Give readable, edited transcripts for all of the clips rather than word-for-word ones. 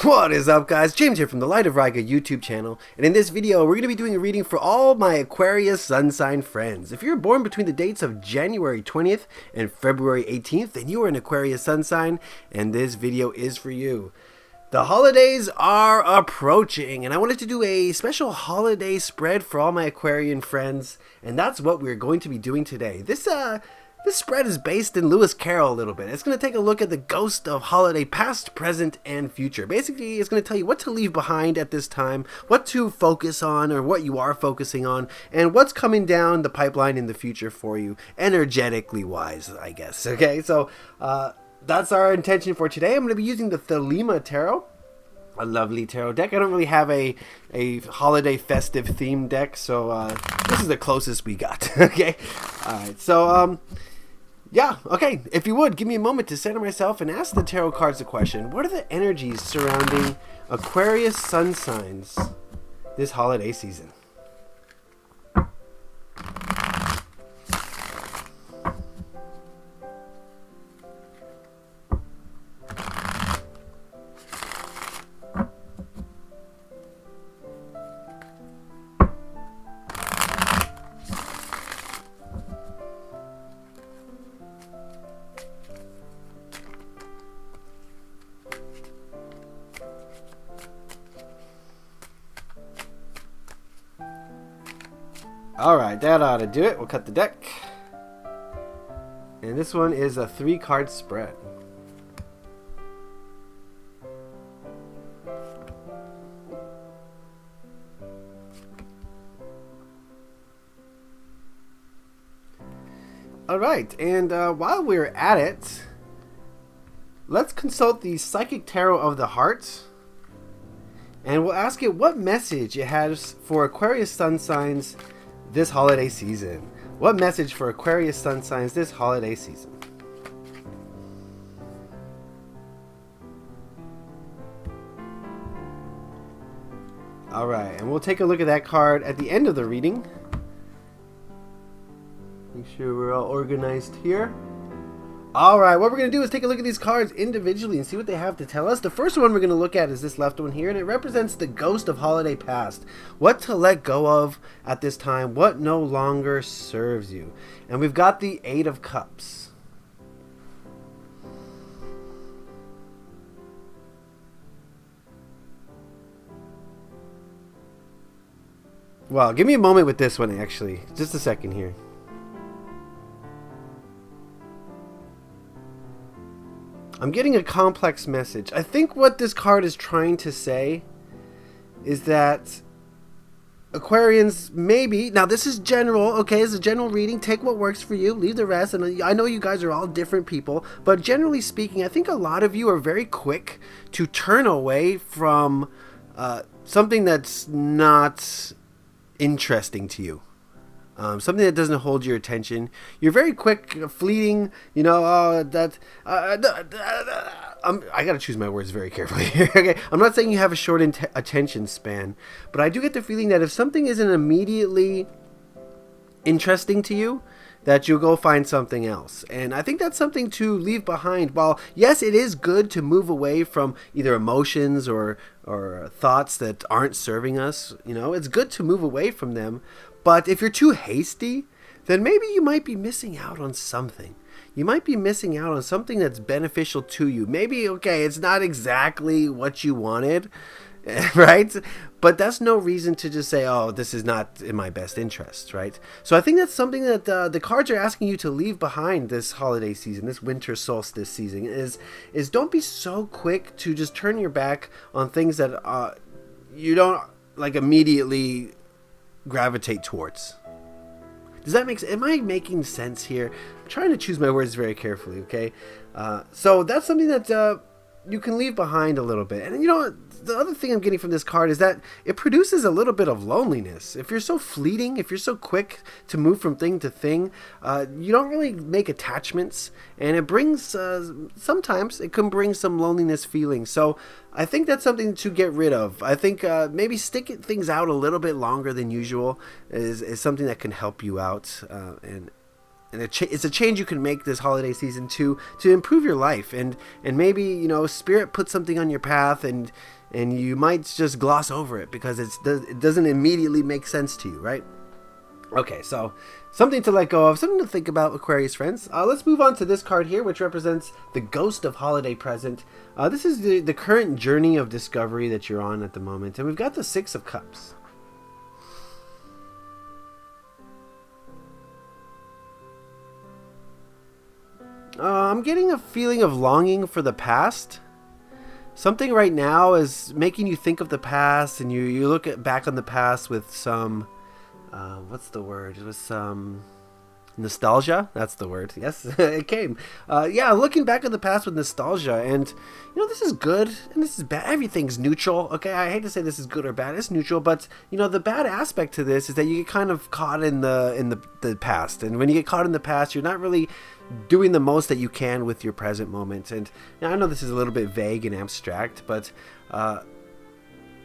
What is up, guys? James here from the Light of Riga YouTube channel, and in this video we're going to be doing a reading for all my Aquarius sun sign friends. If you're born between the dates of January 20th and February 18th, then you are an Aquarius sun sign, and this video is for you. The holidays are approaching, and I wanted to do a special holiday spread for all my Aquarian friends, and that's what we're going to be doing today. This spread is based in Lewis Carroll a little bit. It's going to take a look at the ghost of holiday past, present, and future. Basically, it's going to tell you what to leave behind at this time, what to focus on or what you are focusing on, and what's coming down the pipeline in the future for you, energetically wise, I guess. Okay, so that's our intention for today. I'm going to be using the Thelema Tarot. A lovely tarot deck. I don't really have a holiday festive theme deck, so this is the closest we got. Okay, all right, so yeah, okay, if you would give me a moment to center myself and ask the tarot cards a question. What are the energies surrounding Aquarius sun signs this holiday season? Alright, that ought to do it. We'll cut the deck. And this one is a 3-card spread. Alright, and while we're at it, let's consult the Psychic Tarot of the Heart. And we'll ask it what message it has for Aquarius sun signs this holiday season. What message for Aquarius sun signs this holiday season? Alright, and we'll take a look at that card at the end of the reading. Make sure we're all organized here. Alright, what we're going to do is take a look at these cards individually and see what they have to tell us. The first one we're going to look at is this left one here, and it represents the ghost of holiday past. What to let go of at this time, what no longer serves you. And we've got the 8 of Cups. Well, give me a moment with this one actually. Just a second here. I'm getting a complex message. I think what this card is trying to say is that Aquarians maybe, now this is general, okay, it's a general reading, take what works for you, leave the rest, and I know you guys are all different people, but generally speaking, I think a lot of you are very quick to turn away from something that's not interesting to you. Something that doesn't hold your attention. You're very quick, fleeting, you know, I gotta choose my words very carefully here. Okay, I'm not saying you have a short attention span, but I do get the feeling that if something isn't immediately interesting to you, that you'll go find something else. And I think that's something to leave behind. While yes, it is good to move away from either emotions or thoughts that aren't serving us, you know, it's good to move away from them. But if you're too hasty, then maybe you might be missing out on something. You might be missing out on something that's beneficial to you. Maybe, okay, it's not exactly what you wanted, right? But that's no reason to just say, oh, this is not in my best interest, right? So I think that's something that the cards are asking you to leave behind this holiday season, this winter solstice season, is don't be so quick to just turn your back on things that you don't like immediately gravitate towards. Does that make sense? Am I making sense here? I'm trying to choose my words very carefully, okay? So that's something that you can leave behind a little bit. And you know, the other thing I'm getting from this card is that it produces a little bit of loneliness. If you're so fleeting, if you're so quick to move from thing to thing, you don't really make attachments, and it brings, sometimes it can bring some loneliness feelings. So I think that's something to get rid of. I think maybe sticking things out a little bit longer than usual is something that can help you out. And And it's a change you can make this holiday season to improve your life, and maybe, you know, Spirit put something on your path, and you might just gloss over it because it doesn't immediately make sense to you, right? Okay, so something to let go of, something to think about, Aquarius friends. Let's move on to this card here, which represents the Ghost of Holiday Present. This is the current journey of discovery that you're on at the moment, and we've got the Six of Cups. I'm getting a feeling of longing for the past. Something right now is making you think of the past, and you look back on the past with some, what's the word? It was some nostalgia. That's the word. Yes, it came. Yeah, looking back at the past with nostalgia, and you know, this is good and this is bad. Everything's neutral. Okay, I hate to say this is good or bad. It's neutral, but you know, the bad aspect to this is that you get kind of caught in the past, and when you get caught in the past, you're not really doing the most that you can with your present moment. And you know, I know this is a little bit vague and abstract, but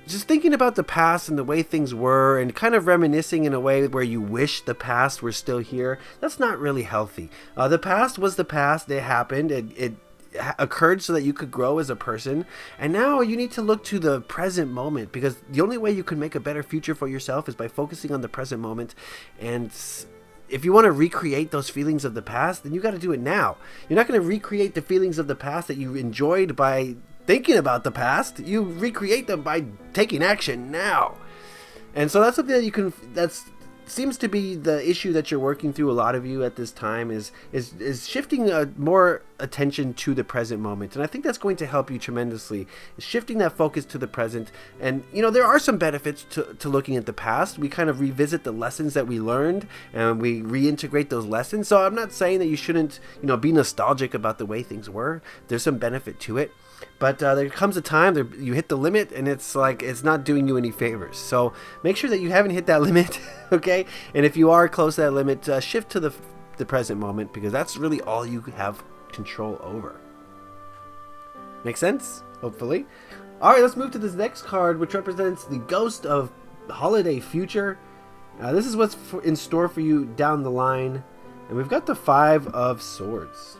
just thinking about the past and the way things were, and kind of reminiscing in a way where you wish the past were still here, that's not really healthy. The past was the past. It happened. It occurred so that you could grow as a person, and now you need to look to the present moment, because the only way you can make a better future for yourself is by focusing on the present moment. And if you want to recreate those feelings of the past, then you got to do it now. You're not going to recreate the feelings of the past that you enjoyed by thinking about the past. You recreate them by taking action now. And so that's something that you can, that's seems to be the issue that you're working through, a lot of you at this time, is shifting more attention to the present moment. And I think that's going to help you tremendously, shifting that focus to the present. And you know, there are some benefits to looking at the past. We kind of revisit the lessons that we learned, and we reintegrate those lessons. So I'm not saying that you shouldn't, you know, be nostalgic about the way things were. There's some benefit to it. But there comes a time you hit the limit, and it's like it's not doing you any favors. So make sure that you haven't hit that limit, okay? And if you are close to that limit, shift to the present moment, because that's really all you have control over. Make sense? Hopefully. All right, let's move to this next card, which represents the Ghost of Holiday Future. This is what's in store for you down the line. And we've got the Five of Swords.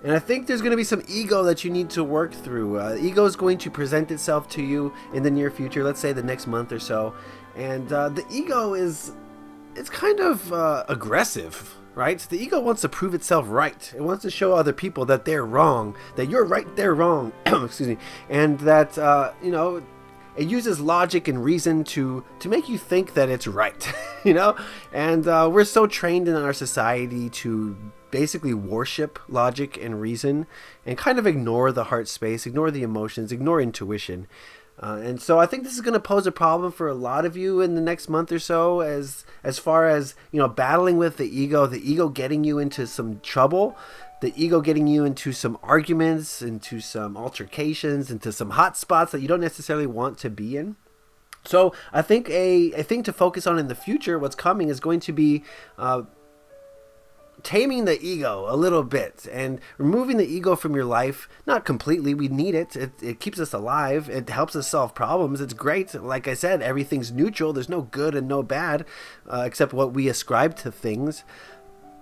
And I think there's going to be some ego that you need to work through. Ego is going to present itself to you in the near future, let's say the next month or so. And the ego it's kind of aggressive, right? The ego wants to prove itself right. It wants to show other people that they're wrong, that you're right, they're wrong, excuse me. And that, you know, it uses logic and reason to make you think that it's right, you know? And we're so trained in our society to basically worship logic and reason, and kind of ignore the heart space, ignore the emotions, ignore intuition. And so I think this is going to pose a problem for a lot of you in the next month or so, as far as, you know, battling with the ego getting you into some trouble, the ego getting you into some arguments, into some altercations, into some hot spots that you don't necessarily want to be in. So I think a thing to focus on in the future, what's coming, is going to be taming the ego a little bit and removing the ego from your life. Not completely, we need it. It keeps us alive. It helps us solve problems. It's great. Like I said, everything's neutral. There's no good and no bad, except what we ascribe to things.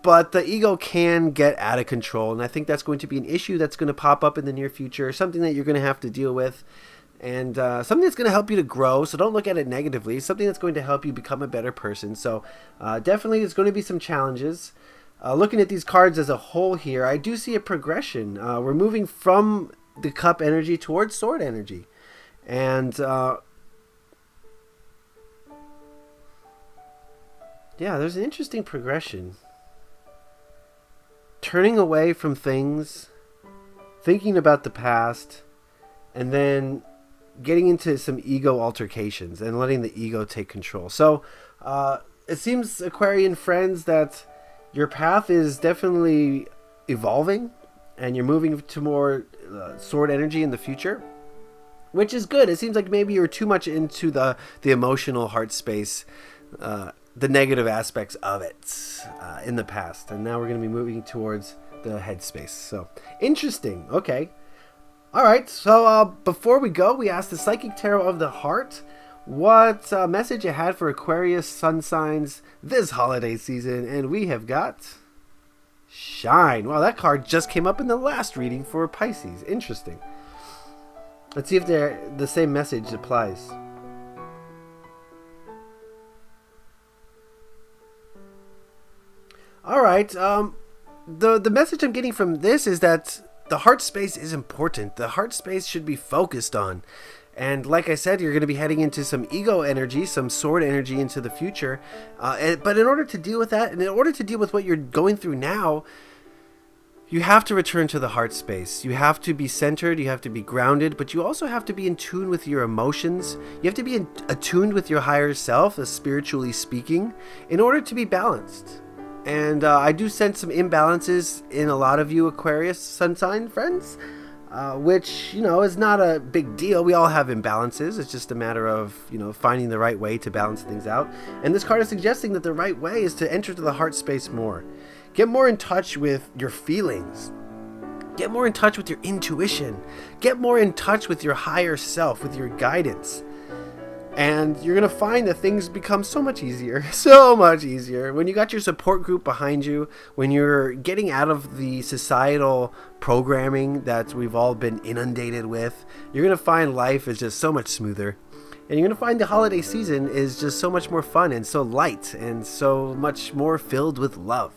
But the ego can get out of control, and I think that's going to be an issue that's going to pop up in the near future, something that you're going to have to deal with, and something that's going to help you to grow. So don't look at it negatively. Something that's going to help you become a better person. So definitely there's going to be some challenges. Looking at these cards as a whole here, I do see a progression. We're moving from the cup energy towards sword energy. And yeah, there's an interesting progression. Turning away from things, thinking about the past, and then getting into some ego altercations and letting the ego take control. So it seems, Aquarian friends, that your path is definitely evolving, and you're moving to more sword energy in the future, which is good. It seems like maybe you're too much into the emotional heart space, the negative aspects of it in the past, and now we're going to be moving towards the head space. So interesting. Okay. All right. So before we go, we asked the Psychic Tarot of the Heart, what message you had for Aquarius sun signs this holiday season, and we have got Shine. Wow, that card just came up in the last reading for Pisces. Interesting. Let's see if the same message applies. All right. The message I'm getting from this is that the heart space is important. The heart space should be focused on. And like I said, you're going to be heading into some ego energy, some sword energy into the future. But in order to deal with that, and in order to deal with what you're going through now, you have to return to the heart space. You have to be centered, you have to be grounded, but you also have to be in tune with your emotions. You have to be attuned with your higher self, spiritually speaking, in order to be balanced. And I do sense some imbalances in a lot of you Aquarius sun sign friends, which, is not a big deal. We all have imbalances. It's just a matter of, finding the right way to balance things out. And this card is suggesting that the right way is to enter to the heart space more. Get more in touch with your feelings. Get more in touch with your intuition. Get more in touch with your higher self, with your guidance. And you're going to find that things become so much easier, when you got your support group behind you, when you're getting out of the societal programming that we've all been inundated with. You're going to find life is just so much smoother. And you're going to find the holiday season is just so much more fun and so light and so much more filled with love.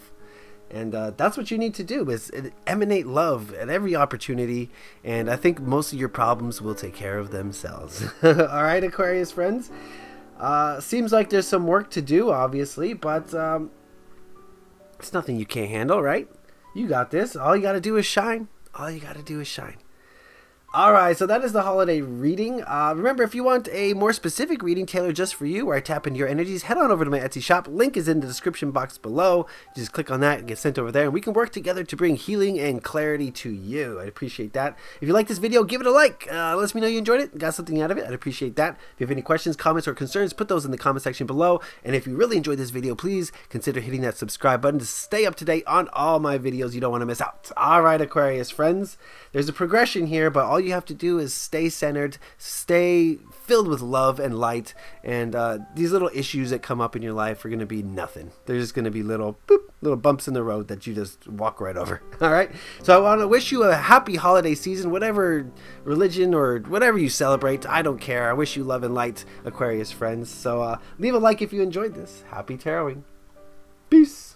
And that's what you need to do, is emanate love at every opportunity. And I think most of your problems will take care of themselves. All right, Aquarius friends. Seems like there's some work to do, obviously, but it's nothing you can't handle, right? You got this. All you got to do is shine. All you got to do is shine. All right, so that is the holiday reading. Remember, if you want a more specific reading tailored just for you, where I tap into your energies, head on over to my Etsy shop. Link is in the description box below. Just click on that and get sent over there, and we can work together to bring healing and clarity to you. I'd appreciate that. If you like this video, give it a like. Let me know you enjoyed it, got something out of it. I'd appreciate that. If you have any questions, comments, or concerns, put those in the comment section below. And if you really enjoyed this video, please consider hitting that subscribe button to stay up to date on all my videos. You don't want to miss out. All right, Aquarius friends. There's a progression here, but all you have to do is stay centered, stay filled with love and light, and these little issues that come up in your life are going to be nothing. They're just going to be little bumps in the road that you just walk right over. All right, so I want to wish you a happy holiday season, whatever religion or whatever you celebrate. I don't care. I wish you love and light, Aquarius friends. So leave a like if you enjoyed this. Happy taroting. Peace.